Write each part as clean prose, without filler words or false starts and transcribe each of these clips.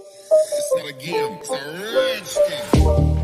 It's not a game, it's a rich thing.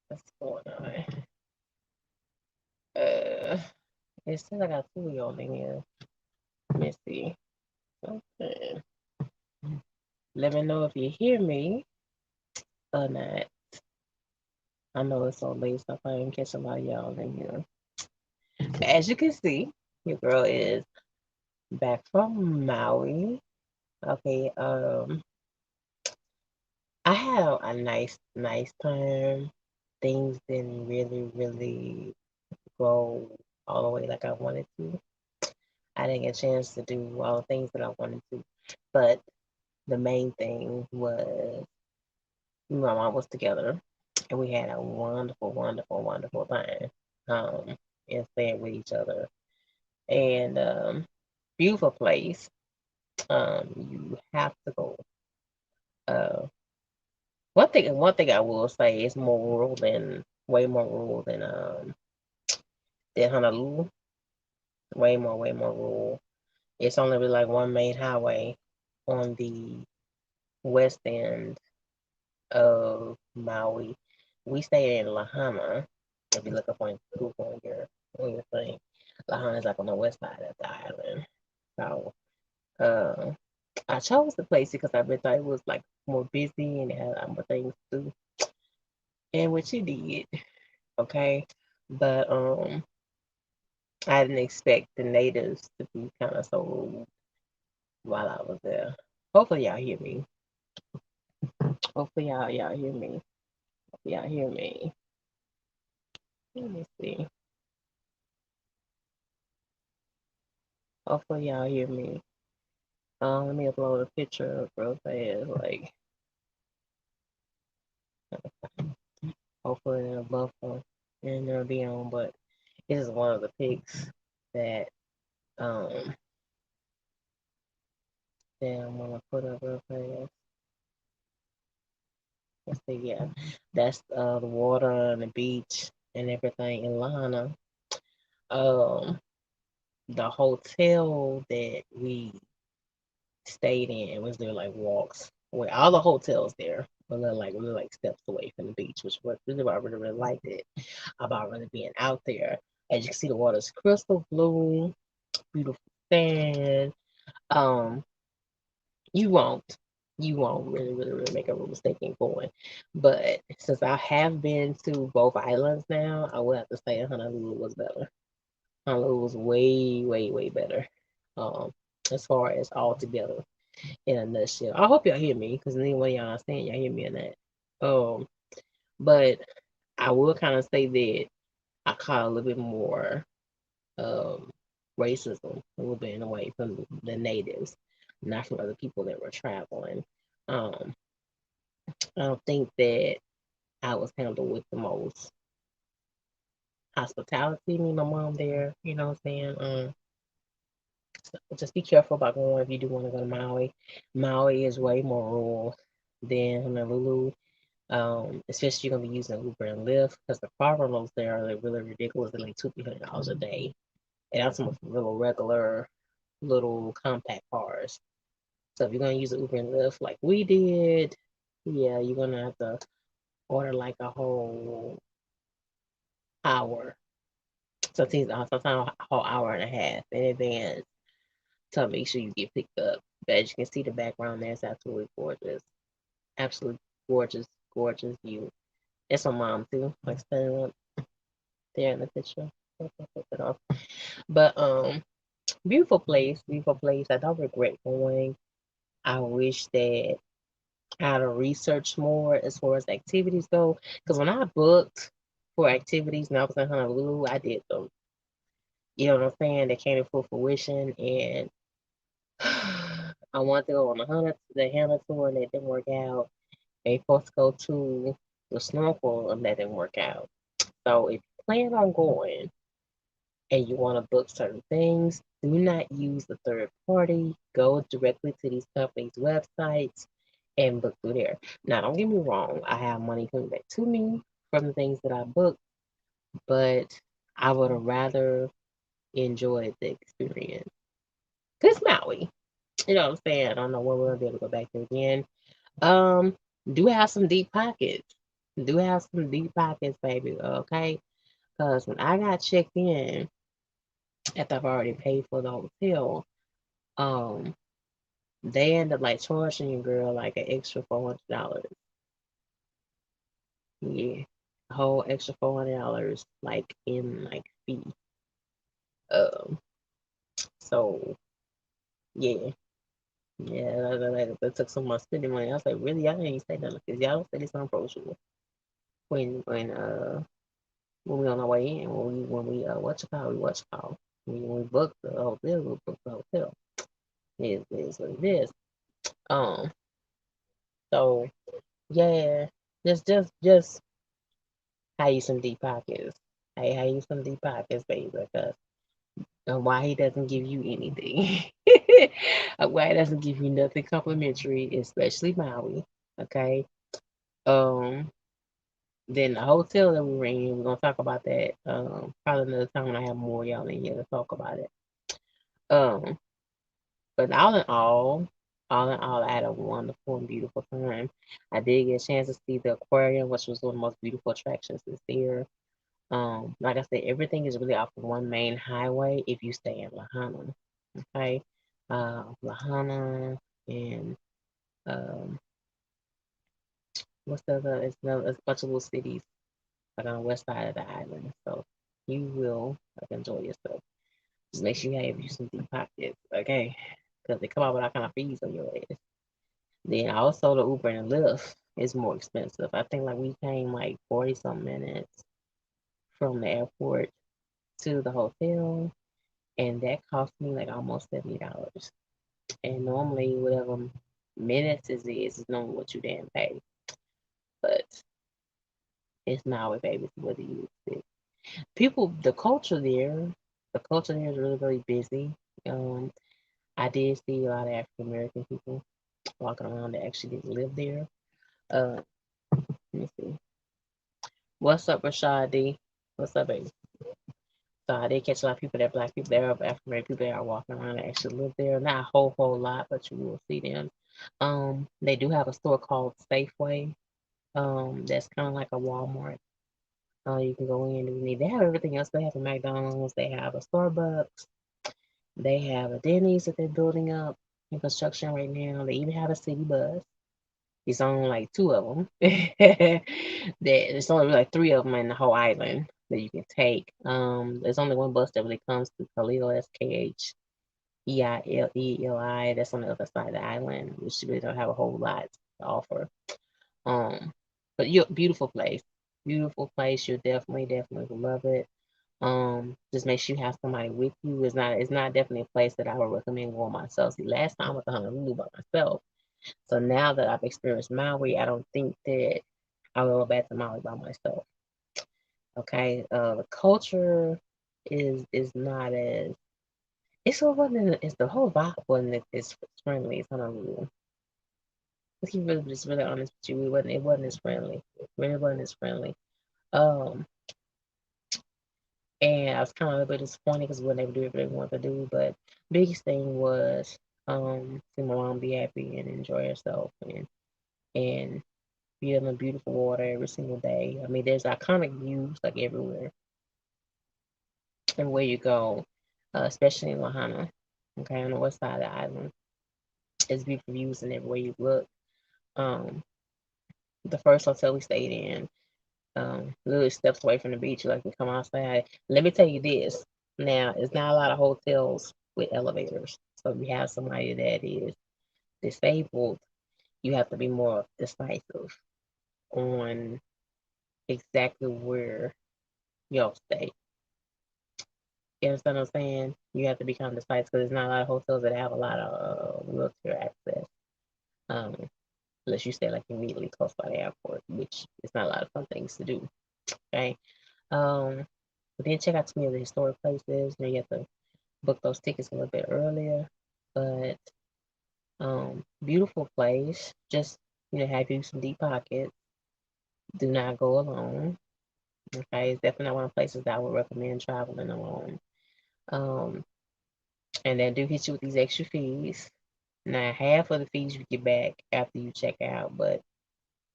What's going on? Uh, it says I got two of y'all in here. Let me see. Okay. Let me know if you hear me or not. I know it's so late, so I ain't catch a lot of y'all in here. As you can see, your girl is back from Maui. Okay, I had a nice time. Things didn't really go all the way like I wanted to. I didn't get a chance to do all the things that I wanted to. But the main thing was my mom was together and we had a wonderful time. And staying with each other. And beautiful place. You have to go. Uh one thing I will say is more rural than way more rural than Honolulu. Way more rural. It's only really like one main highway on the west end of Maui. We stayed in Lahana. If you look up on Google on your thing, Lahana is like on the west side of the island. So uh, I chose the place because I thought it was like more busy and it had a lot more things to do, and which it did. Okay, but I didn't expect the natives to be kind of so rude while I was there. Hopefully y'all hear me. Hopefully y'all hear me. Y'all hear me. Let me see. Hopefully y'all hear me. Let me upload a picture real fast. Like, hopefully it'll buffer and it'll be on. But this is one of the pics that um that I'm gonna put up real fast. Let's see, yeah, that's the water and the beach and everything in Lana. Um, the hotel that we stayed in was there like walks where all the hotels there were like steps away from the beach, which was really why I really liked it about really being out there. As you can see, the water's crystal blue, beautiful sand. Um, you won't really make a mistake in going. But since I have been to both islands now, I would have to say Honolulu was better. Honolulu was way better. Um, as far as all together in a nutshell. I hope y'all hear me because anyway y'all understand y'all hear me in that. But I will kind of say that I caught a little bit more um racism a little bit in a way from the natives, not from other people that were traveling. Um, I don't think that I was handled with the most hospitality. Me and my mom there, you know what I'm saying? So just be careful about going if you do want to go to Maui. Maui is way more rural than Honolulu. Especially you're gonna be using Uber and Lyft because the car rentals there are like really ridiculous. They're like $200-300 a day, and that's some little regular little compact cars. So if you're gonna use an Uber and Lyft like we did, yeah, you're gonna have to order like a whole hour, sometimes a whole hour and a half in advance to make sure you get picked up. But as you can see, the background there is absolutely gorgeous, absolutely gorgeous, gorgeous view. It's my mom too, like standing up there in the picture. But beautiful place, beautiful place. I don't regret going. I wish that I had to research more as far as activities go. Because when I booked for activities when I was in Honolulu, I did them. You know what I'm saying? They came to full fruition, and I wanted to go on the Hana tour, and that didn't work out. They supposed to go to the snorkel, and that didn't work out. So if you plan on going and you want to book certain things, do not use the third party. Go directly to these companies' websites and book through there. Now, don't get me wrong, I have money coming back to me from the things that I booked, but I would have rather enjoyed the experience. Cause Maui, you know what I'm saying? I don't know when we're gonna be able to go back there again. Um, do have some deep pockets. Do have some deep pockets, baby. Okay, because when I got checked in, after I've already paid for the hotel, um, they end up like charging you, girl, like an extra $400. Yeah, a whole extra $400, like in like fee. Um, so yeah, yeah, that took some of my spending money. I was like, really, y'all ain't say nothing because y'all don't say this on brochure when we on our way in when we what you call when we booked the hotel, we booked the hotel. It is what it is. Um, so yeah, just have you some deep pockets. Hey, have you some deep pockets, baby, because and why he doesn't give you anything. Why he doesn't give you nothing complimentary, especially Maui. Okay. Um, then the hotel that we were in, we're gonna talk about that. Probably another time when I have more y'all in here to talk about it. Um, but all in all, I had a wonderful and beautiful time. I did get a chance to see the aquarium, which was one of the most beautiful attractions this year. Like I said, everything is really off of one main highway if you stay in Lahana. Okay. Lahana and um what's the other it's a bunch of little cities like on the west side of the island. So you will like enjoy yourself. Just make sure you have you some deep pockets, okay? Because they come out with all kind of fees on your ass. Then also the Uber and Lyft is more expensive. I think like we came like 40 some minutes from the airport to the hotel, and that cost me like almost $70. And normally, whatever minutes is normally what you damn pay. But it's Maui, baby. It's what you expect. People, the culture there is really, really busy. Um, I did see a lot of African American people walking around that actually didn't live there. Let me see. What's up, Rashad D? What's up, baby? So I did catch a lot of people that black people there, African American people that are walking around that actually live there. Not a whole lot, but you will see them. They do have a store called Safeway. That's kind of like a Walmart. You can go in if you need. They have everything else. They have a McDonald's. They have a Starbucks. They have a Denny's that they're building up in construction right now. They even have a city bus. It's only like two of them. There's only like three of them in the whole island that you can take. There's only one bus that really comes to Khalil, Kheileeli. That's on the other side of the island, which really don't have a whole lot to offer. Um, but you beautiful place, beautiful place. You'll definitely love it. Just make sure you have somebody with you. It's not definitely a place that I would recommend going myself. See, last time I went to Honolulu by myself. So now that I've experienced Maui, I don't think that I will go back to Maui by myself. Okay. The culture is not as it's so wasn't it's the whole vibe wasn't as friendly as Honolulu. let's keep really just really honest with you. It wasn't as friendly. It really wasn't as friendly. Um, and I was kind of a little bit disappointed because we weren't able to do everything we wanted to do. But biggest thing was see my mom be happy and enjoy herself and be in the beautiful water every single day. I mean, there's iconic views like everywhere you go, especially in Lahaina. Okay, on the west side of the island, there's beautiful views and everywhere you look. Um, the first hotel we stayed in, literally steps away from the beach. You like can come outside. Let me tell you this. Now, it's not a lot of hotels with elevators. So if you have somebody that is disabled, you have to be more decisive on exactly where y'all stay. You understand what I'm saying? You have to be kind of decisive because there's not a lot of hotels that have a lot of wheelchair access. Um, unless you stay like immediately close by the airport, which is not a lot of fun things to do. Okay. Um, but then check out some of the historic places. You have to book those tickets a little bit earlier. But beautiful place. Just have you some deep pockets. Do not go alone. Okay, it's definitely not one of the places that I would recommend traveling alone. Um, and then do hit you with these extra fees. Now, half of the fees you get back after you check out, but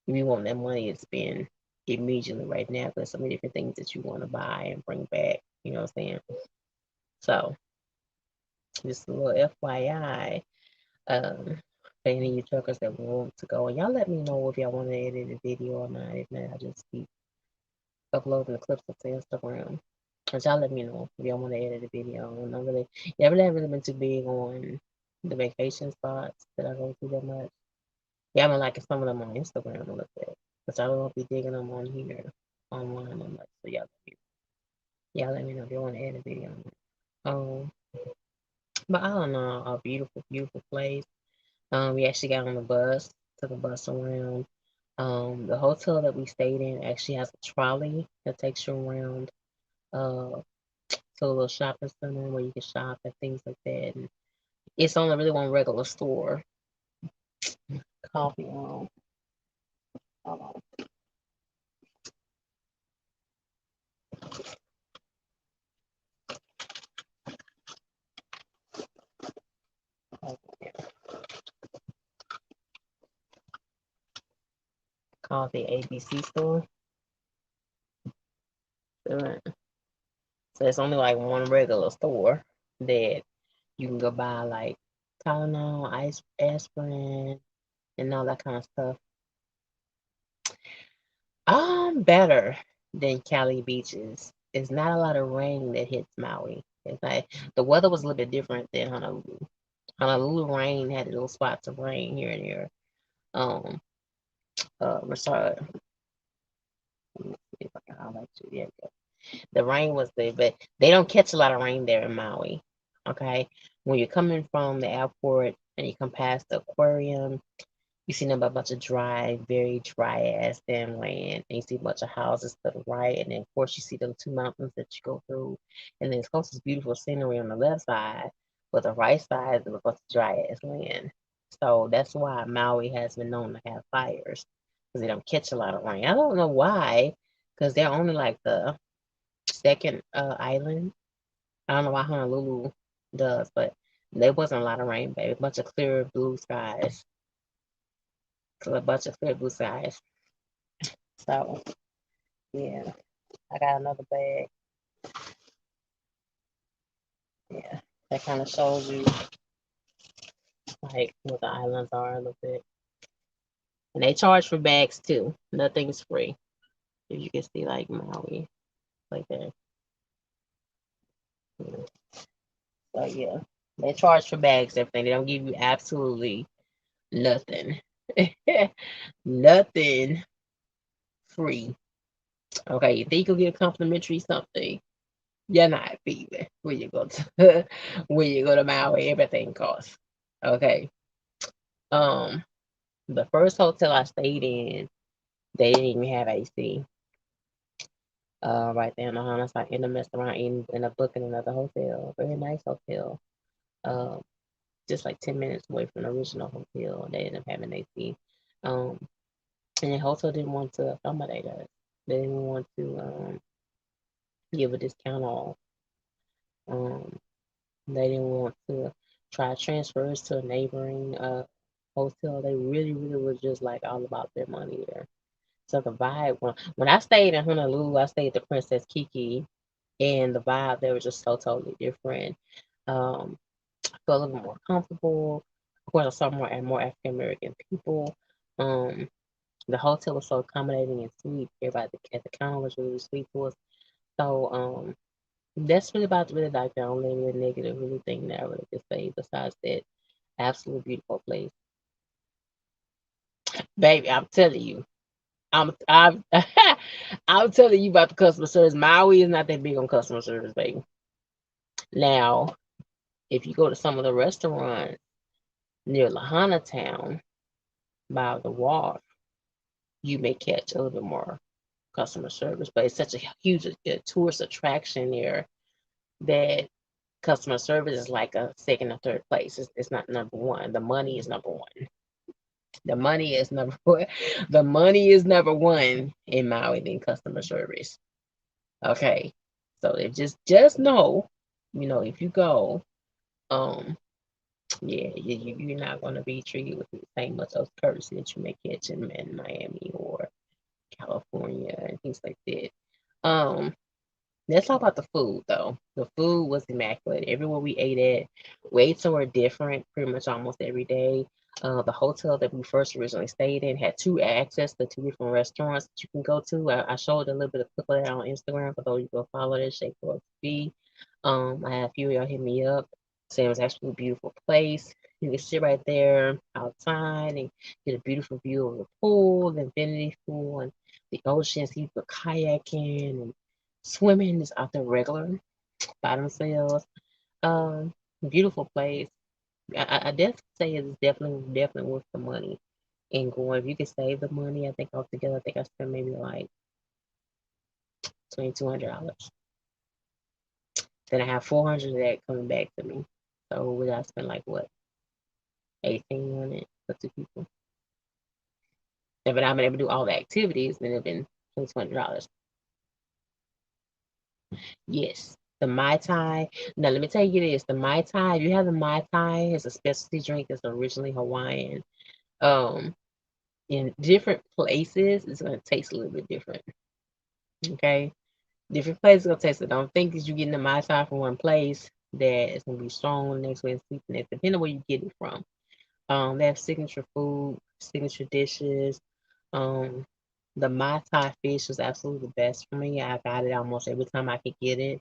if you want that money to spend immediately right now, there's so many different things that you want to buy and bring back. You know what I'm saying? So, just a little FYI. For any of you truckers that want to go, and y'all let me know if y'all want to edit a video or not. If not, I just keep uploading the clips to Instagram. But y'all let me know if y'all want to edit a video. And I really, yeah, I really haven't really been too big on the vacation spots that I go to that much. Yeah, I've been liking some of them on Instagram a little bit, but I don't be digging them on here online that much. So y'all let me know if you want to edit a video on it. But I don't know, a beautiful, beautiful place. We actually got on the bus, took a bus around. The hotel that we stayed in actually has a trolley that takes you around to a little shopping center where you can shop and things like that. And it's only really one regular store. Coffee hold on, called the ABC store. So it's only like one regular store that you can go buy like Tylenol, aspirin, and all that kind of stuff. Better than Cali beaches. It's not a lot of rain that hits Maui. It's like the weather was a little bit different than Honolulu. Honolulu rain had little spots of rain here and there. Um, sorry, let me see if I can highlight you. Yeah, the rain was there, but they don't catch a lot of rain there in Maui. Okay, when you're coming from the airport and you come past the aquarium, you see a bunch of dry, very dry ass damn land, and you see a bunch of houses to the right, and then of course you see the two mountains that you go through, and then of course this beautiful scenery on the left side, but the right side is a bunch of dry ass land. So that's why Maui has been known to have fires because they don't catch a lot of rain. I don't know why, because they're only like the second island. I don't know why Honolulu does, but there wasn't a lot of rain, baby. A bunch of clear blue skies. So a bunch of clear blue skies. So yeah, I got another bag. Yeah, that kind of shows you like what the islands are a little bit. And they charge for bags too. Nothing's free. If you can see like Maui, like that. Yeah. So yeah, they charge for bags, everything. They don't give you absolutely nothing. Nothing free. Okay, you think you'll get a complimentary something? You're not feeling when you go to when you go to Maui. Everything costs. Okay. Um, the first hotel I stayed in, they didn't even have AC. Right there in the Bahamas, I ended up messing around and up booking another hotel, very nice hotel. Um, just like 10 minutes away from the original hotel. They ended up having AC. Um, and the hotel didn't want to accommodate us. They didn't want to give a discount off. Um, they didn't want to try to transfer us to a neighboring hotel. They really, really was just like all about their money there. So the vibe when I stayed in Honolulu, I stayed at the Princess Kiki, and the vibe there was just so totally different. Um, I felt a little bit more comfortable. Of course, I saw more African American people. Um, the hotel was so accommodating and sweet. Everybody at the counter was really sweet to us. So that's really about really like the only really negative really thing that I really could say. Besides that, absolutely beautiful place, baby. I'm telling you. I'm I'm telling you about the customer service. Maui is not that big on customer service, baby. Now, if you go to some of the restaurants near Lahana Town by the wharf, you may catch a little bit more customer service. But it's such a huge tourist attraction there that customer service is like a second or third place. It's not number one. The money is number one. The money is number one. The money is number one in Maui than customer service. Okay. So if just know, if you go, um, yeah, you're not gonna be treated with the same much of courtesy that you may catch in Miami or California and things like that. Um, let's talk about the food though. The food was immaculate. Everywhere we ate somewhere different pretty much almost every day. The hotel that we first originally stayed in had two access to two different restaurants that you can go to. I showed a little bit of clip of that on Instagram for those you go follow that Shake Up TV. I had a few of y'all hit me up saying it was actually a beautiful place. You can sit right there outside and get a beautiful view of the pool, the infinity pool, and the ocean. So you go kayaking and swimming is out there regular by themselves. Um, beautiful place. I definitely say it's definitely worth the money and going. If you can save the money, I think altogether, I think I spent maybe like $2,200. Then I have 400 of that coming back to me. So would I spend like what 1,800 for two people? If I'm able to do all the activities, then it'd been $2,200. Yes. The Mai Tai. Now let me tell you this: the Mai Tai. If you have the Mai Tai, it's a specialty drink. It's originally Hawaiian. Um, in different places, it's gonna taste a little bit different. Okay, different places gonna taste it. Don't think that you're getting the Mai Tai from one place that it's gonna be strong the next way and sweet the next. Depending on where you get it from. They have signature food, signature dishes. Um, the Mai Tai fish is absolutely the best for me. I got it almost every time I could get it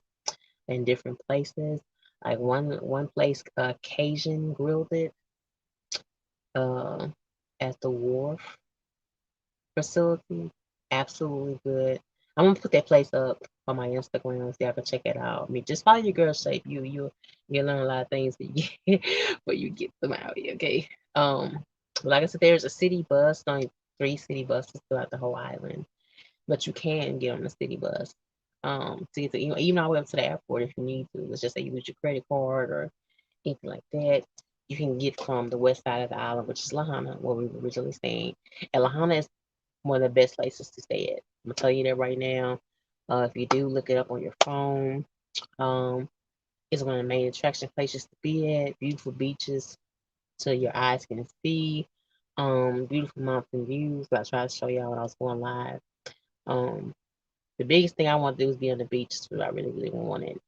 in different places. Like one place, Cajun grilled it uh, at the wharf facility. Absolutely good. I'm gonna put that place up on my Instagram so y'all can check it out. I mean, just follow your girl shape. You learn a lot of things that you but you get them out here, okay? Like I said, there's a city bus, only 3 city buses throughout the whole island, but you can get on the city bus. To get to even all the way up to the airport if you need to. Let's just say you use your credit card or anything like that. You can get from the west side of the island, which is Lahana, where we were originally staying. And Lahana is one of the best places to stay at. I'm gonna tell you that right now. If you do look it up on your phone, um, it's one of the main attraction places to be at. Beautiful beaches so your eyes can see. Beautiful mountain views. I tried to show y'all when I was going live. Um, the biggest thing I want to do is be on the beach. So I really, really want it.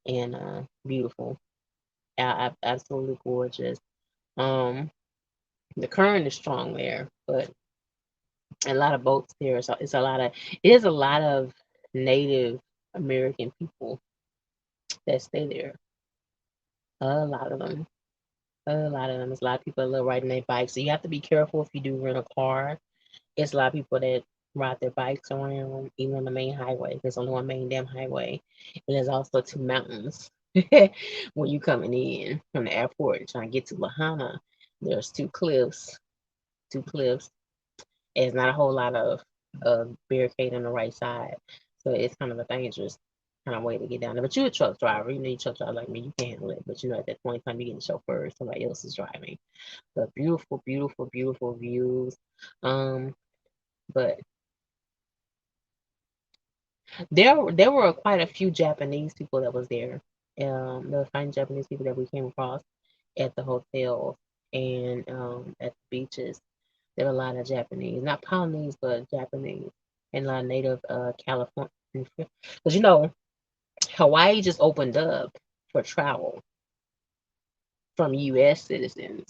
And beautiful, absolutely gorgeous. Um, the current is strong there, but a lot of boats there. So it is a lot of Native American people that stay there. A lot of them. A lot of them. There's a lot of people that live riding their bikes. So you have to be careful if you do rent a car. It's a lot of people that ride their bikes around, even on the main highway. There's only one main damn highway. And there's also two mountains when you coming in from the airport trying to get to Lahana. There's two cliffs. There's not a whole lot of barricade on the right side. So it's kind of a dangerous. kind of way to get down there. But you're a truck driver. You know, you truck driver like me, you can handle it. But you know, at that point in time, you get the chauffeur, somebody else is driving. But beautiful, beautiful, beautiful views. Um, but there were quite a few Japanese people that was there. There were fine Japanese people that we came across at the hotels and at the beaches. There were a lot of Japanese, not Polynesian, but Japanese, and a lot of native California. Because you know, Hawaii just opened up for travel from U.S. citizens.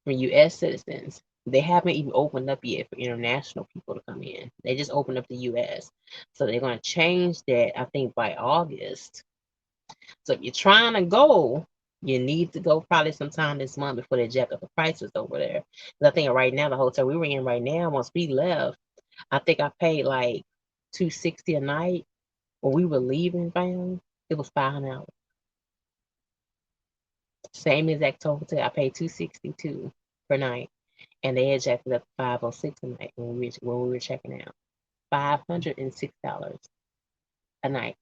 From U.S. citizens, they haven't even opened up yet for international people to come in. They just opened up the U.S. So they're going to change that, I think, by August. So if you're trying to go, you need to go probably sometime this month before they jack up the prices over there. Because I think right now, the hotel we were in right now, once we left, I think I paid like $260 a night. When we were leaving, fam, it was $500. Same exact hotel. I paid $262 per night, and they had jacked it up to $506 a night when we were checking out. $506 a night.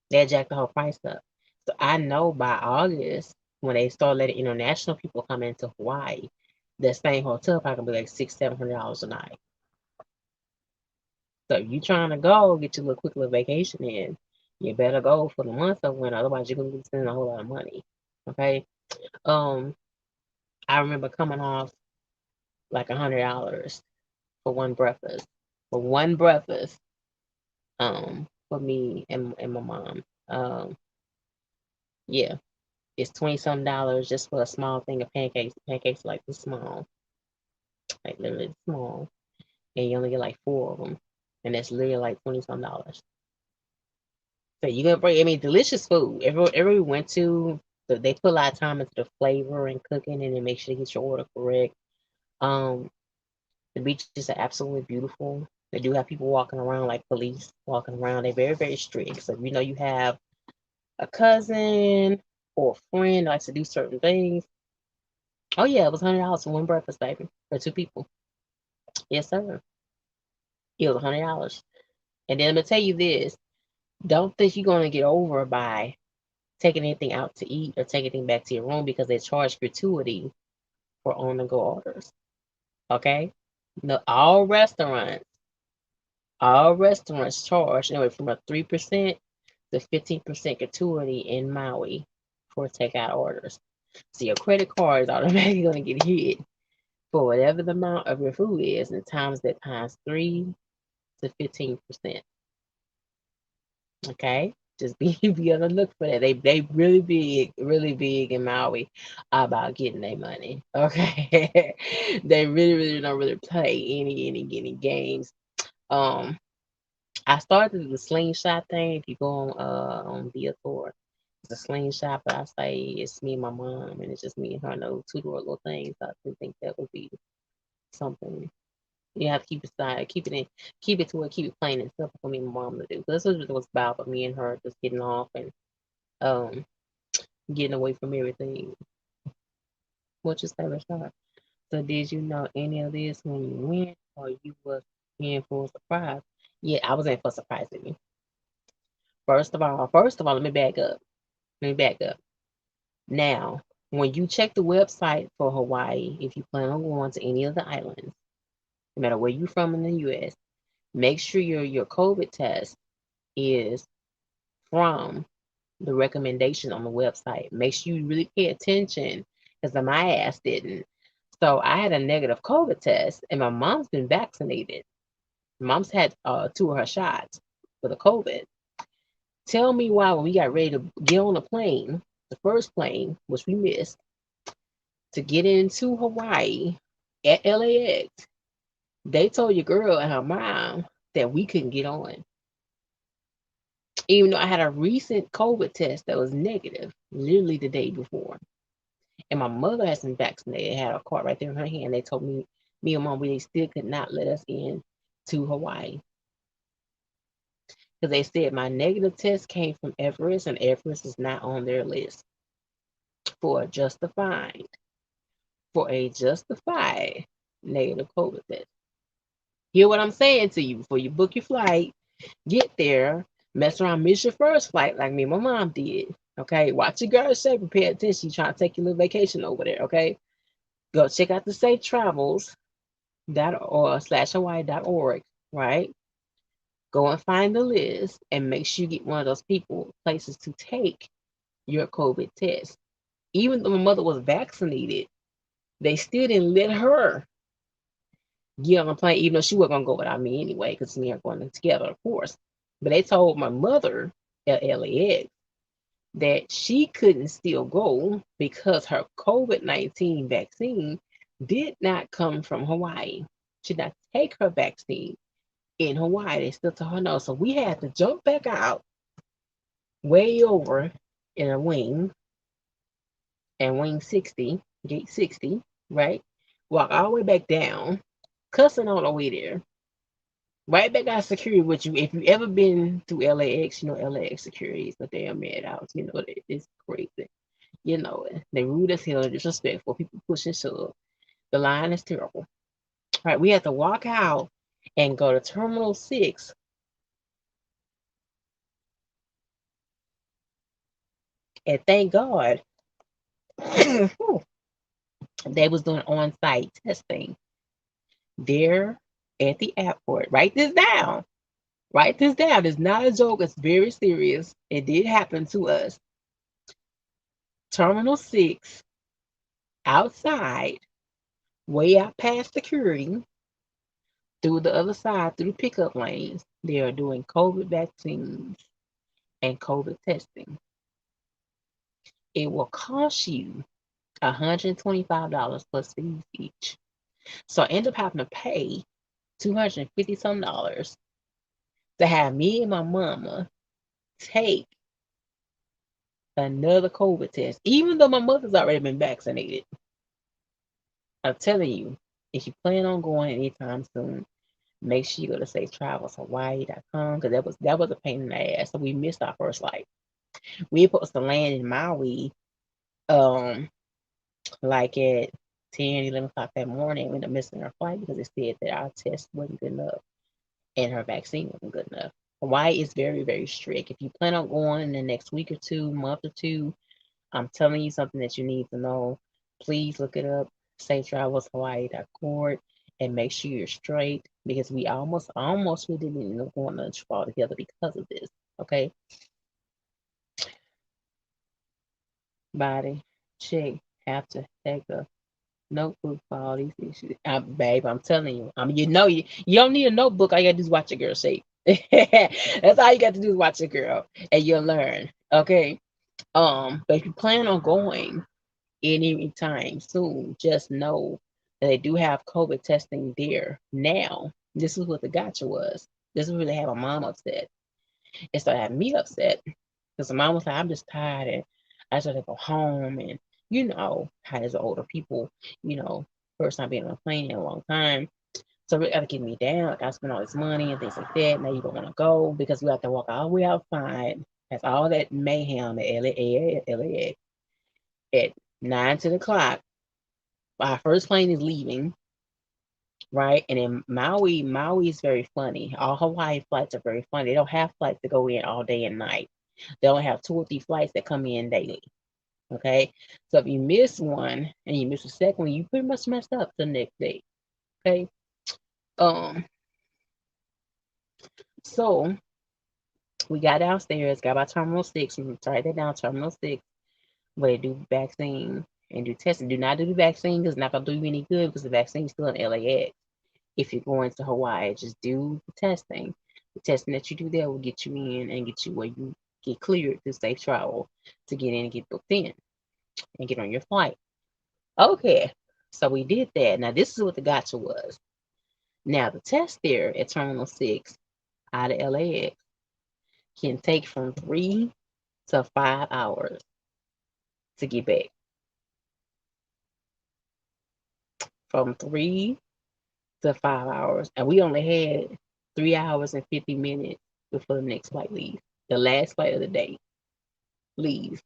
They had jacked the whole price up. So I know by August, when they start letting international people come into Hawaii, the same hotel probably gonna be like $600-700 a night. So if you trying to go get your little quick little vacation in, you better go for the month of winter, otherwise you're gonna be spending a whole lot of money. Okay. Um, I remember coming off like $100 for one breakfast. For one breakfast, for me and my mom. Yeah, it's 20 some dollars just for a small thing of pancakes. Pancakes like this small, like literally small, and you only get like four of them, and that's literally like 20 some dollars. So you gonna bring, I mean, delicious food. Every we went to, they put a lot of time into the flavor and cooking, and then make sure to get your order correct. Um, the beaches are absolutely beautiful. They do have people walking around like police walking around. They're very, very strict. So if you know you have a cousin or a friend that likes to do certain things. Oh yeah, it was $100 for one breakfast, baby, for two people. Yes, sir. It was $100. And then I'm gonna tell you this: don't think you're gonna get over by taking anything out to eat or taking anything back to your room because they charge gratuity for on-the-go orders. Okay? No, all restaurants charge anyway from a 3% to 15% gratuity in Maui for takeout orders. So your credit card is automatically going to get hit for whatever the amount of your food is, and times that times 3 to 15%. Okay, just be on the look for that. They really big in Maui about getting their money. Okay, they really don't really play any games. Um, I started the slingshot thing. If you go on Viator, it's a slingshot, but I say it's me and my mom, and it's just me and her. No two-door little things. I think that would be something. You have to keep it side, keep it plain and simple for me and my mom to do. This was what it was about for me and her just getting off and um getting away from everything. What's your favorite shot? So did you know any of this when you went, or you was in for a surprise? Yeah, I was in for a surprise with me. First of all, let me back up. Let me back up. Now, when you check the website for Hawaii, if you plan on going to any of the islands, no matter where you're from in the U.S., make sure your COVID test is from the recommendation on the website. Make sure you really pay attention because my ass didn't. So I had a negative COVID test, and my mom's been vaccinated. Mom's had two of her shots for the COVID. Tell me why when we got ready to get on the plane, the first plane, which we missed, to get into Hawaii at LAX, they told your girl and her mom that we couldn't get on. Even though I had a recent COVID test that was negative, literally the day before. And my mother has been vaccinated, had a card right there in her hand. They told me and mom, we still could not let us in to Hawaii. Because they said my negative test came from Everest, and Everest is not on their list for justified, for a justified negative COVID test. Hear what I'm saying to you before you book your flight. Get there, mess around, miss your first flight like me and my mom did. Okay, watch your girl shape and pay attention. You trying to take your little vacation over there. Okay, go check out the safe travels dot or slash Hawaii.org. Right, go and find the list and make sure you get one of those people places to take your COVID test. Even though my mother was vaccinated, they still didn't let her get on a plane, even though she wasn't gonna go without me anyway, because me and her going together, of course. But they told my mother at LAX that she couldn't still go because her COVID-19 vaccine did not come from Hawaii. She did not take her vaccine in Hawaii. They still told her no. So we had to jump back out way over in a wing and wing 60, gate 60, right? Walk all the way back down, cussing all the way there. Right back out security, which you if you ever been through LAX, you know LAX security is a damn mad house. You know it's crazy. You know it. They rude as hell, disrespectful. People push and shove. The line is terrible. All right, we had to walk out and go to Terminal 6. And thank God they was doing on-site testing there at the airport. Write this down. Write this down. It's not a joke. It's very serious. It did happen to us. Terminal 6, outside, way out past security, through the other side, through the pickup lanes, they are doing COVID vaccines and COVID testing. It will cost you $125 plus fees each. So I end up having to pay 250 some dollars to have me and my mama take another COVID test, even though my mother's already been vaccinated. I'm telling you, if you plan on going anytime soon, make sure you go to safetravelshawaii.com because that was a pain in the ass. So we missed our first flight. We were supposed to land in Maui um like at 10, 11 o'clock that morning. We ended up missing our flight because it said that our test wasn't good enough and her vaccine wasn't good enough. Hawaii is very, very strict. If you plan on going in the next week or two, month or two, I'm telling you something that you need to know. Please look it up, safetravelshawaii.org, and make sure you're straight because we almost we didn't end up going to fall together because of this. Okay, body check. Have to take a notebook for all these issues. Babe, I'm telling you. I mean, you don't need a notebook. All you gotta do is watch your girl shape. That's all you got to do is watch your girl, and you'll learn. Okay. But if you plan on going any time soon, just know that they do have COVID testing there now. This is what the gotcha was. This is really had my mom upset. It started having me upset because the mom was like, I'm just tired and I just want to go home. And you know how there's older people, you know, first time being on a plane in a long time. So it got to get me down. Like I spent all this money and things like that. Now you don't want to go because we have to walk all the way outside. That's all that mayhem at LAX at 9 to the clock. Our first plane is leaving, right? And in Maui is very funny. All Hawaii flights are very funny. They don't have flights that go in all day and night. They only have 2 or 3 flights that come in daily. Okay. So if you miss one and you miss the second one, you pretty much messed up the next day. Okay. Um, so we got downstairs, got by Terminal 6. We write that down, Terminal 6, where they do vaccine and do testing. Do not do the vaccine because it's not gonna do you any good because the vaccine is still in LAX. If you're going to Hawaii, just do the testing. The testing that you do there will get you in and get you where you get cleared to safe travel to get in and get booked in and get on your flight. Okay, so we did that. Now this is what the gotcha was. Now the test there at Terminal 6 out of LAX can take from 3 to 5 hours to get back. From 3 to 5 hours. And we only had 3 hours and 50 minutes before the next flight leaves. The last flight of the day leaves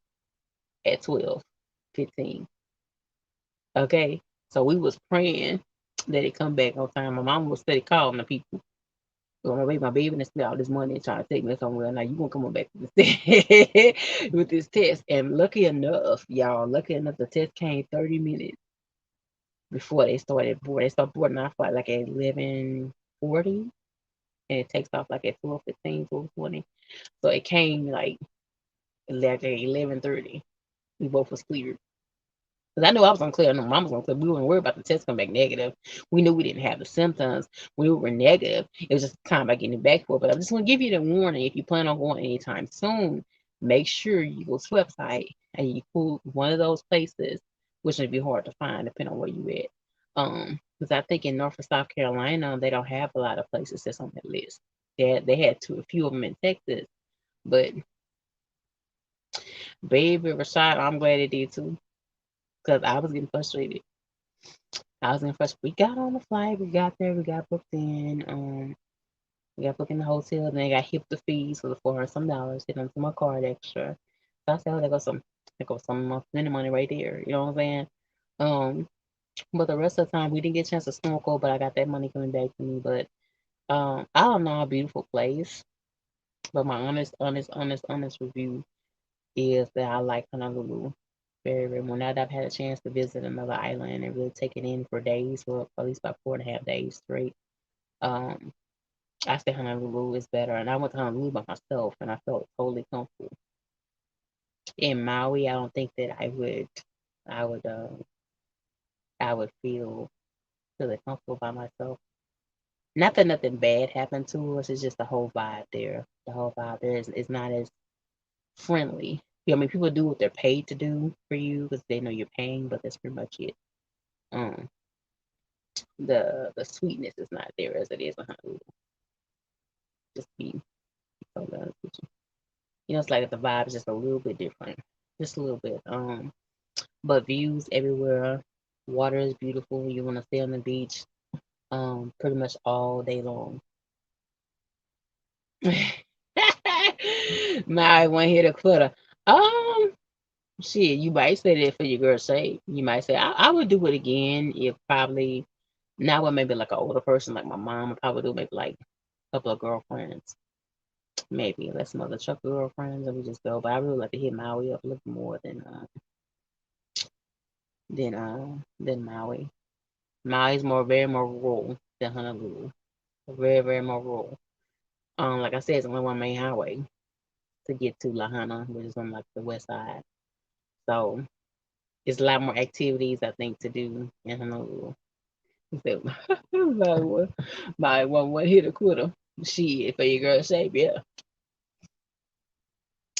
at 12:15. Okay. So we was praying that it come back on time. My mom was steady calling the people. So my baby and spent all this money trying to take me somewhere. Now you gonna come on back with this with this test. And lucky enough, y'all, lucky enough, the test came 30 minutes before they started board. They start boarding our flight like at 11:40, and it takes off like at 12:15, 12:20. So it came like at 11:30. We both was cleared. Because I knew I was unclear. I know mom was unclear. We weren't worried about the test coming back negative. We knew we didn't have the symptoms. We were negative. It was just time about getting it back for it. But I just want to give you the warning. If you plan on going anytime soon, make sure you go to the website and you pull one of those places, which may be hard to find depending on where you at. Because I think in North and South Carolina, they don't have a lot of places that's on that list. They had a few of them in Texas, but baby Rashad, I'm glad it did too. Because I was getting frustrated. I was getting frustrated. We got on the flight, we got there, we got booked in. We got booked in the hotel, then I got hip the fees for the $400 hit onto my card extra. So I said, oh, there goes some of my spending money right there. You know what I'm saying? Um, but the rest of the time we didn't get a chance to snorkel, but I got that money coming back to me. But I don't know, a beautiful place. But my honest review is that I like Honolulu very, very much. Now that I've had a chance to visit another island and really take it in for days, for at least about 4.5 days straight, um, I say Honolulu is better. And I went to Honolulu by myself, and I felt totally comfortable. In Maui, I don't think that I would, I would feel really comfortable by myself. Not that nothing bad happened to us. It's just the whole vibe there. The whole vibe there is not as friendly. I mean, people do what they're paid to do for you because they know you're paying, but that's pretty much it. Um, the sweetness is not there as it is in Honolulu. Just be totally honest with you. You know, it's like the vibe is just a little bit different, just a little bit. But views everywhere. Water is beautiful. You want to stay on the beach, pretty much all day long. My one hit a quitter. Um, Shit, you might say that for your girl's sake. You might say I would do it again if probably not with maybe like an older person like my mom. I probably do maybe like a couple of girlfriends, maybe let some other truck girlfriends, and we just go. But I really like to hit Maui up a little more than Maui. Maui's very more rural than Honolulu. Very, very more rural. Like I said, it's only one main highway to get to Lahaina, which is on like the west side. So it's a lot more activities I think to do in Honolulu. So, my one hit a quitter. Shit, for your girl shape, yeah.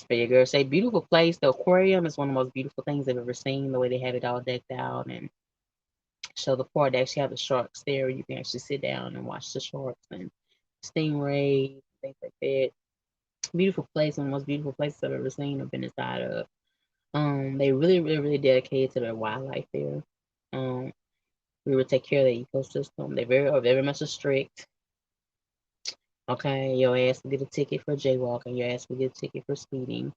For your girl shape, beautiful place. The aquarium is one of the most beautiful things I've ever seen. The way they have it all decked out and show the part. They actually have the sharks there. You can actually sit down and watch the sharks and stingrays, things like that. Beautiful place, one of the most beautiful places I've ever seen or been inside of. They really, really, really dedicated to their wildlife there. Um, we would take care of the ecosystem. They're very much strict. Okay, your ass will get a ticket for jaywalking. Your ass will get a ticket for speeding.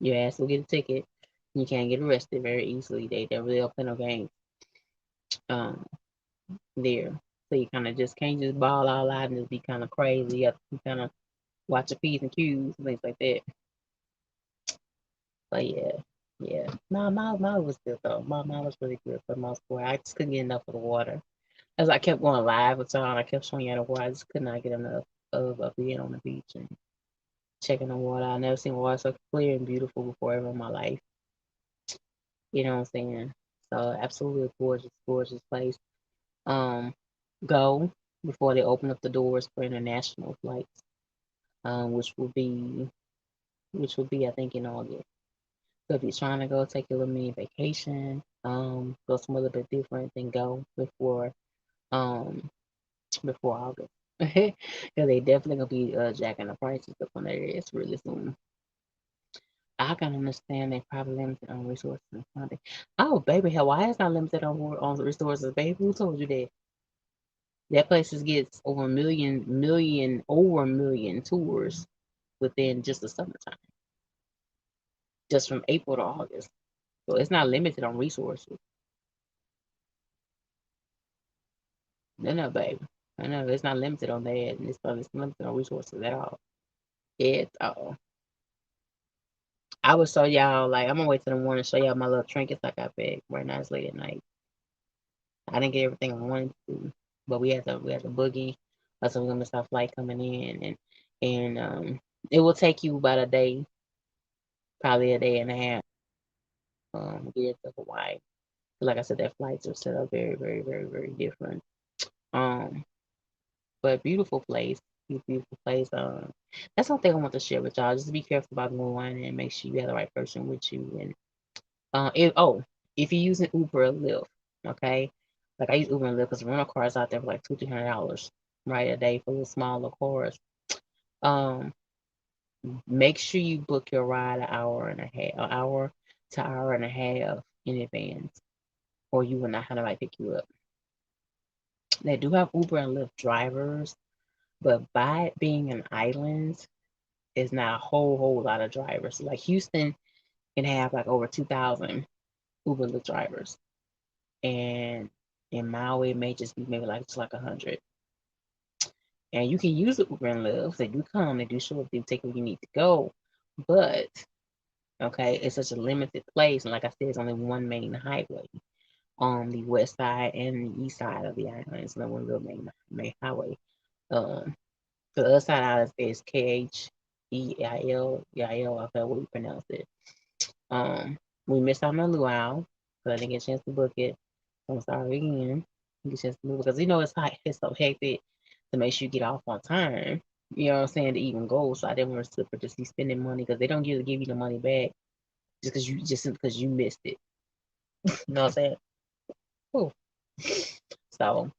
Your ass will get a ticket. You can't get arrested very easily. They really don't play no games. Um, there. So you kind of just can't just ball all out and just be kind of crazy. You have to kind of watch your P's and Q's and things like that. But yeah, yeah. My was good though. My was really good for the most part. I just couldn't get enough of the water. As I kept going live with y'all, and I kept showing you the water. I just could not get enough of being on the beach and checking the water. I never seen water so clear and beautiful before ever in my life. You know what I'm saying? So absolutely gorgeous, gorgeous place. Um, go before they open up the doors for international flights, which will be I think in August. So if you're trying to go take a little mini vacation, go somewhere a little bit different, then go um before August. Because they definitely gonna be jacking the prices up on their ass really soon. I can understand they probably limited on resources and funding. Oh baby, hell, why is not limited on resources, baby? Who told you that? That place gets over a million tours within just the summertime, just from April to August. So it's not limited on resources. No, no, baby. I know it's not limited on that. It's not limited on resources at all. It's all. I would show y'all like I'm gonna wait till the morning to show y'all my little trinkets I got back right now. It's late at night. I didn't get everything I wanted to, but we had to boogie. So we're gonna miss our flight coming in, and it will take you about a day, probably a day and a half, to get to Hawaii. Like I said, their flights are set up very, very, very, very different. Um, but beautiful place, beautiful place. That's something I want to share with y'all. Just be careful about going and make sure you have the right person with you. And if you're using Uber or Lyft, okay, like I use Uber and Lyft because rental cars out there for like $200-300, right, a day for the smaller cars. Um, make sure you book your ride an hour to hour and a half in advance, or you will not have anybody pick you up. They do have Uber and Lyft drivers, but by it being an island, is not a whole lot of drivers. Like Houston can have like over 2,000 Uber Lyft drivers, and in Maui it may just be maybe like just like 100. And you can use the Uber and Lyft. They do come, they do show up, they take where you need to go, but okay, it's such a limited place, and like I said, it's only one main highway on the west side and the east side of the island. It's not one real main highway. Um, the other side is Keil, I forgot what we pronounce it. Um, we missed out on the luau, but I didn't get a chance to book it. I'm sorry again. Get a chance to move because it's hot, it's so hectic to make sure you get off on time. You know what I'm saying, to even go. So I didn't want to just be spending money because they don't give you the money back just because you missed it. You know what I'm saying? Ooh. So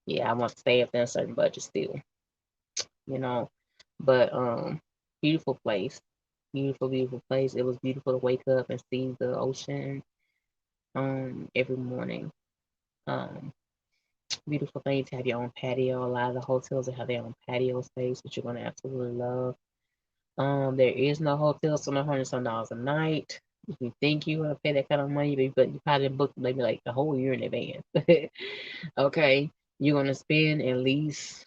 yeah, I want to stay up there a certain budget still. You know, but beautiful place, beautiful place. It was beautiful to wake up and see the ocean every morning. Um, beautiful thing to have your own patio. A lot of the hotels that have their own patio space, which you're gonna absolutely love. There is no hotel, so $100 some a night. If you think you're gonna pay that kind of money, but you probably booked maybe like the whole year in advance. Okay, you're gonna spend at least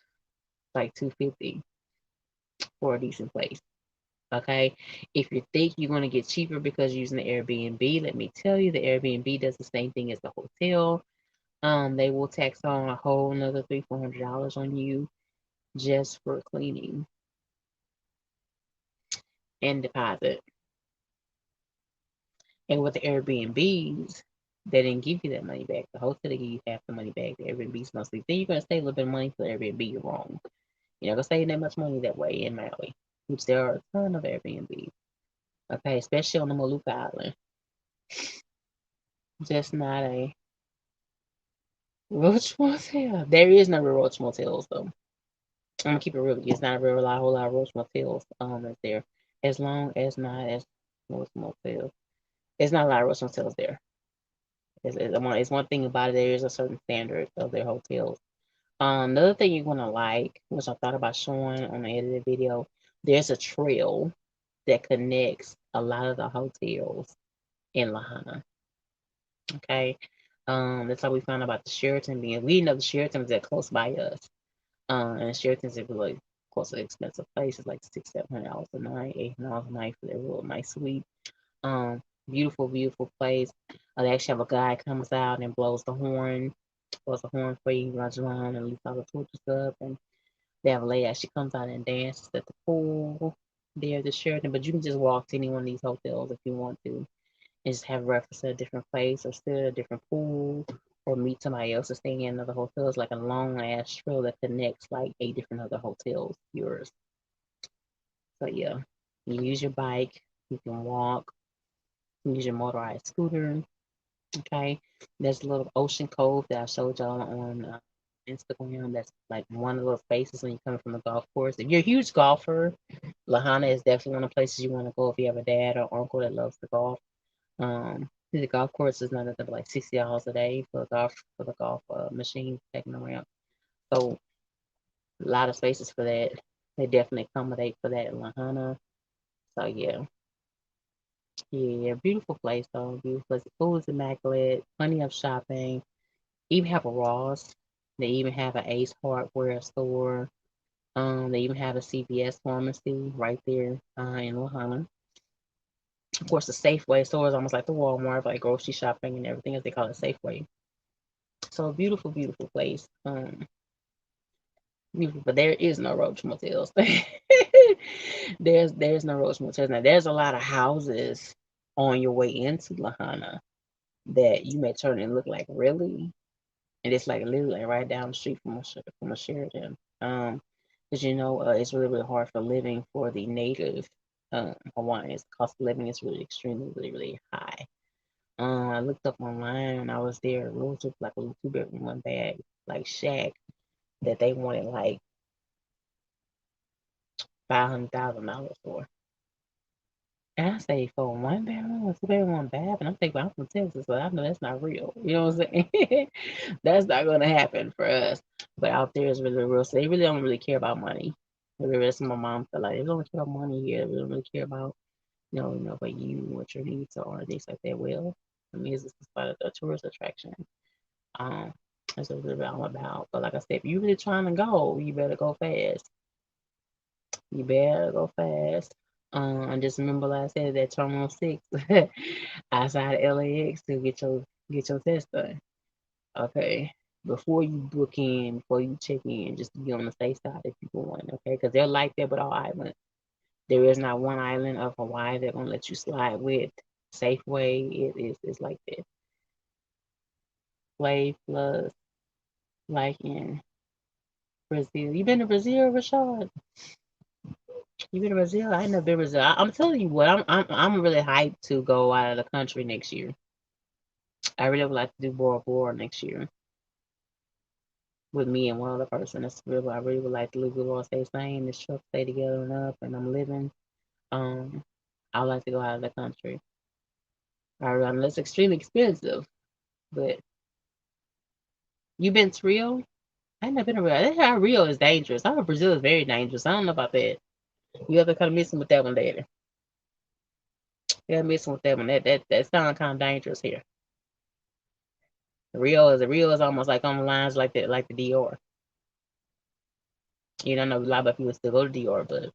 like 250 for a decent place. Okay, if you think you're gonna get cheaper because you're using the Airbnb, let me tell you, the Airbnb does the same thing as the hotel. They will tax on a whole another $300-400 on you just for cleaning and deposit. And with the Airbnbs, they didn't give you that money back. The hotel they give you half the money back. The Airbnb's mostly. Then you're gonna save a little bit of money for the Airbnb. You're wrong. You're not gonna save that much money that way in Maui, which there are a ton of Airbnbs. Okay, especially on the Molucca Island. Just not a Roach Motel. There is no real Roach Motels though. I'm gonna keep it real with you. It's not a real lot, whole lot of Roach Motels that's there. As long as not as Roach Motels. It's not a lot of Roach Motels there. It's one thing about it. There is a certain standard of their hotels. Another thing you're gonna like, which I thought about showing on the edited video, there's a trail that connects a lot of the hotels in Lahaina. Okay, that's how we found out about the Sheraton being. We know the Sheraton's that close by us. And Sheraton's a really, of course, an expensive place. It's like $600-700 a night, $800 a night for their real nice suite. Beautiful, beautiful place. They actually have a guy comes out and blows the horn for you, runs around and leaves all the torches up. And they have a lady that she comes out and dances at the pool there at the Sheraton. But you can just walk to any one of these hotels if you want to and just have breakfast at a different place or sit at a different pool or meet somebody else that's staying in another hotel. It's like a long ass trail that connects like 8 different other hotels, yours. So yeah, you use your bike, you can walk, you can use your motorized scooter. Okay, there's a little ocean cove that I showed y'all on Instagram. That's like one of the spaces when you're coming from the golf course. If you're a huge golfer, Lahaina is definitely one of the places you want to go if you have a dad or uncle that loves to golf. The golf course is not nothing but like $60 a day for the golf machine taking around. So a lot of spaces for that. They definitely accommodate for that in Lahaina. So yeah, beautiful place though. Beautiful place. The food is immaculate. Plenty of shopping. Even have a Ross. They even have an Ace Hardware store. They even have a CVS pharmacy right there in Lahana. Of course, the Safeway store is almost like the Walmart, like grocery shopping and everything, as they call it, Safeway. So beautiful, beautiful place. Beautiful, but there is no Roach Motels. there's no Roach Motels. Now there's a lot of houses on your way into Lahana that you may turn and look like really, and it's like literally right down the street from a Sheridan. Because it's really really hard for living for the native Hawaiians. The cost of living is really extremely really really high. I looked up online and I was there. It was just like a little 2 bedroom, one bag, like shack that they wanted like $500,000 for. And I say for 1 bedroom, 2 bedroom, one bath, and I'm thinking I'm from Texas, so I know that's not real. You know what I'm saying? That's not gonna happen for us. But out there is really real. So they really don't really care about money. The rest of my mom felt like they don't care about money here. They don't really care about about you, what your needs are, things like that. Well, I mean, it's just a tourist attraction. Um, that's what it's really all about. But like I said, if you really trying to go, you better go fast. You better go fast. I just remember like I said that Terminal 6 outside LAX to get your test done. Okay. Before you book in, before you check in, just to be on the safe side if you want, okay? Because they're like that with all islands. There is not one island of Hawaii they're gonna let you slide with. Safeway, it's like that. Play plus like in Brazil. You been to Brazil, Rashad? You been to Brazil? I ain't never been to Brazil. I'm telling you what, I'm really hyped to go out of the country next year. I really would like to do Bora Bora next year with me and one other person. That's real. I really would like to live. We all stay same. This truck stay together and up, and I'm living. Um, I would like to go out of the country. I know it's extremely expensive, but you been to Rio? I ain't never been to Rio. They heard Rio is dangerous. I heard Brazil is very dangerous. I don't know about that. You have to kind of messing with that one, Daddy. You have to messing with that one. That sounds kind of dangerous here. Rio is almost like on the lines like the DR. You don't know a lot of people still go to DR, but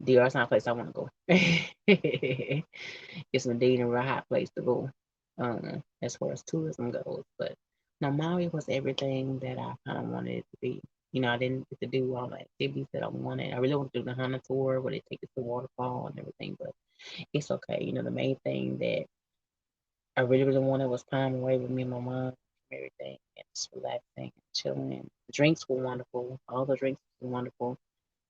DR is not a place I want to go. It's indeed a real hot place to go, as far as tourism goes. But now Maui was everything that I kind of wanted it to be. I didn't get to do all the activities that I wanted. I really want to do the Hana tour where they take us to the waterfall and everything, but it's okay. The main thing that I really, really wanted was time away with me and my mom, everything, and just relaxing and chilling. The drinks were wonderful. All the drinks were wonderful.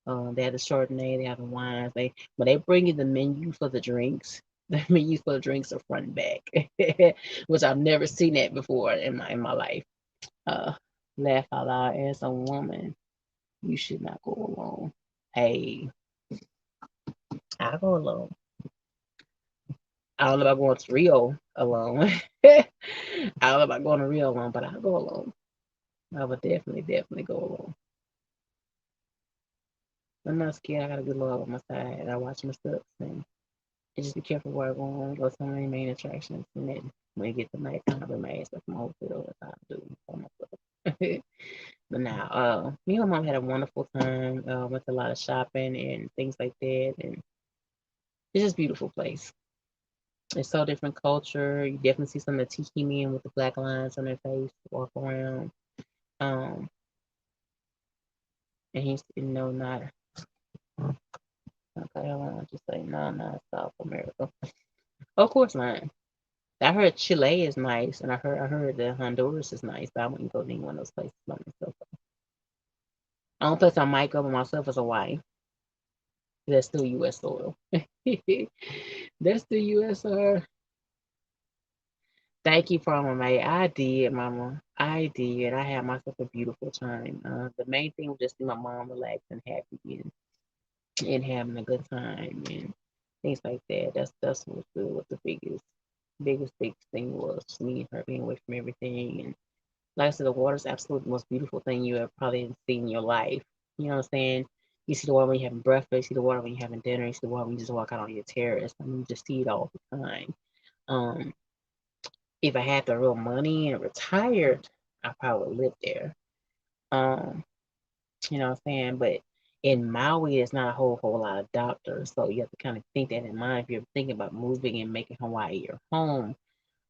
They had the Chardonnay, they have the wines. When they bring you the menu for the drinks, the menus for the drinks are front and back, which I've never seen that before in my life. Uh, laugh out loud as a woman, you should not go alone. Hey, I go alone. I don't know about going to Rio alone. I don't know about going to Rio alone, but I'll go alone. I would definitely, definitely go alone. I'm not scared. I got a good love on my side, and I watch my steps. And just be careful where I go. Go to some of the main attractions, and then when you get to night time, I remain stuff from my hotel. That's how I do for myself. But now, me and my mom had a wonderful time. Went to a lot of shopping and things like that, and it's just a beautiful place. It's so different culture. You definitely see some of the tiki men with the black lines on their face walk around. Um, and he's not okay. I want to say no, not South America. Of course not. I heard Chile is nice, and I heard that Honduras is nice, but I wouldn't go to any one of those places by myself. The only place I might go by myself is Hawaii. That's still U.S. soil. That's the U.S. Thank you, Mama May. I did, Mama. I did. I had myself a beautiful time. The main thing was just see my mom relaxed and happy and having a good time and things like that. That's what was good. What the biggest thing was me and her being away from everything. And like I said, the water's absolutely the most beautiful thing you have probably seen in your life. You know what I'm saying? You see the water when you're having breakfast, you see the water when you're having dinner, you see the water when you just walk out on your terrace. I mean, you just see it all the time. Um, if I had the real money and retired, I probably would live there. Um, you know what I'm saying? But in Maui, it's not a whole lot of doctors, so you have to kind of think that in mind if you're thinking about moving and making Hawaii your home.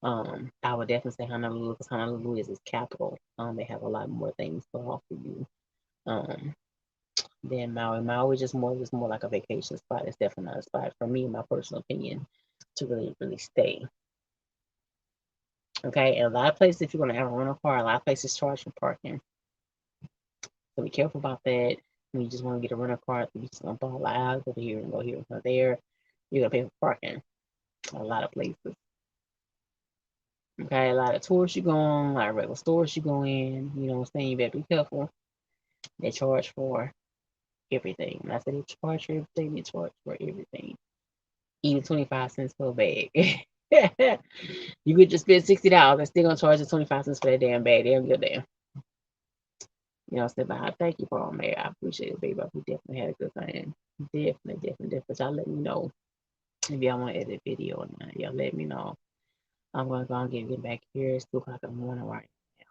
I would definitely say Honolulu because Honolulu is its capital. They have a lot more things to offer you. Um, than Maui. Maui just more like a vacation spot. It's definitely not a spot for me, in my personal opinion, to really stay. Okay, and a lot of places, if you're gonna have a rental car, a lot of places charge for parking. So be careful about that. When you just want to get a rental car, you just gonna ball out, go here and go there. You're gonna pay for parking. A lot of places. Okay, a lot of tours you go on, a lot of regular stores you go in. You know what I'm saying? You better be careful. They charge for everything. When I say they charge for everything, they charge for everything. Even 25 cents for a bag. You could just spend $60. They're still gonna charge you 25 cents for that damn bag. They don't give a damn. You know, step by. Thank you for all, man. I appreciate it, baby. We definitely had a good time. Definitely. Y'all let me know if y'all want to edit video or not. Y'all let me know. I'm gonna go and get back here. It's 2 o'clock in the morning right now.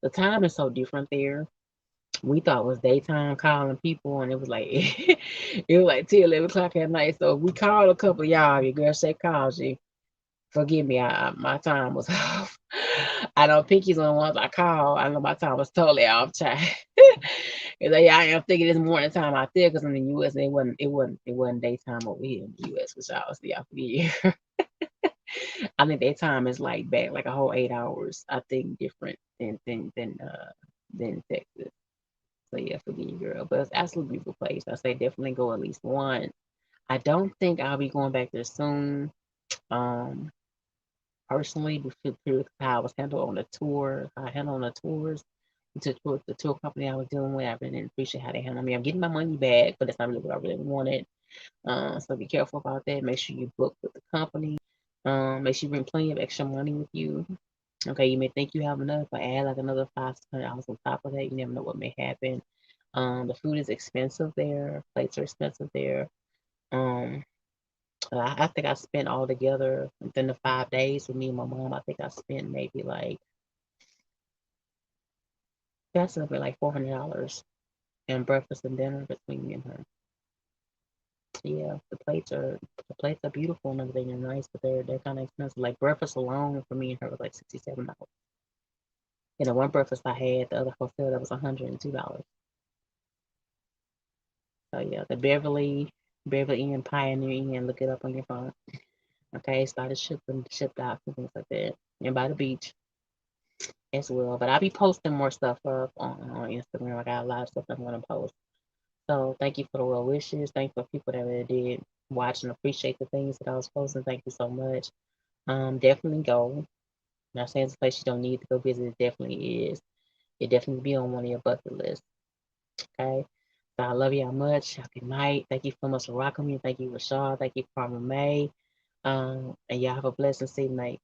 The time is so different there. We thought it was daytime calling people, and it was like it was like 10, 11 o'clock at night. So we called a couple of y'all. Your girl Shay called you. Forgive me, my time was off. I know Pinky's on the ones I call. I know my time was totally off track. Like, I am thinking it's morning time out there because in the U.S. it wasn't daytime over here in the U.S. Which obviously I forget. I think their time is like back like a whole 8 hours. I think different than Texas. So yeah, forgive you, girl. But it's absolutely beautiful place. I say definitely go at least once. I don't think I'll be going back there soon. Um, personally, because how I was handled on the tour, how I handled on the tours, the tour company I was dealing with, I really didn't appreciate how they handled me. I'm getting my money back, but that's not really what I really wanted. So be careful about that. Make sure you book with the company. Make sure you bring plenty of extra money with you. Okay, you may think you have enough, but add like another $500 on top of that. You never know what may happen. The food is expensive there. Plates are expensive there. Um, I think I spent all together within the 5 days with me and my mom. I think I spent maybe like that's something like $400 and breakfast and dinner between me and her. Yeah, the plates are beautiful and everything and nice, but they're kind of expensive. Like breakfast alone for me and her was like $67. And the one breakfast I had, the other hotel that was $102. So yeah, the Beverly Inn Pioneer Inn. Look it up on your phone. Okay, started shipped out and things like that. And by the beach as well. But I'll be posting more stuff up on Instagram. I got a lot of stuff I'm gonna post. So thank you for the well wishes. Thank you for people that really did watch and appreciate the things that I was posting. Thank you so much. Definitely go. I'm not saying it's a place you don't need to go visit. It definitely is. It definitely be on one of your bucket lists. Okay. So I love y'all much. Good night. Thank you so much for rocking me. Thank you, Rashad. Thank you, Carmen May. And y'all have a blessed and safe night.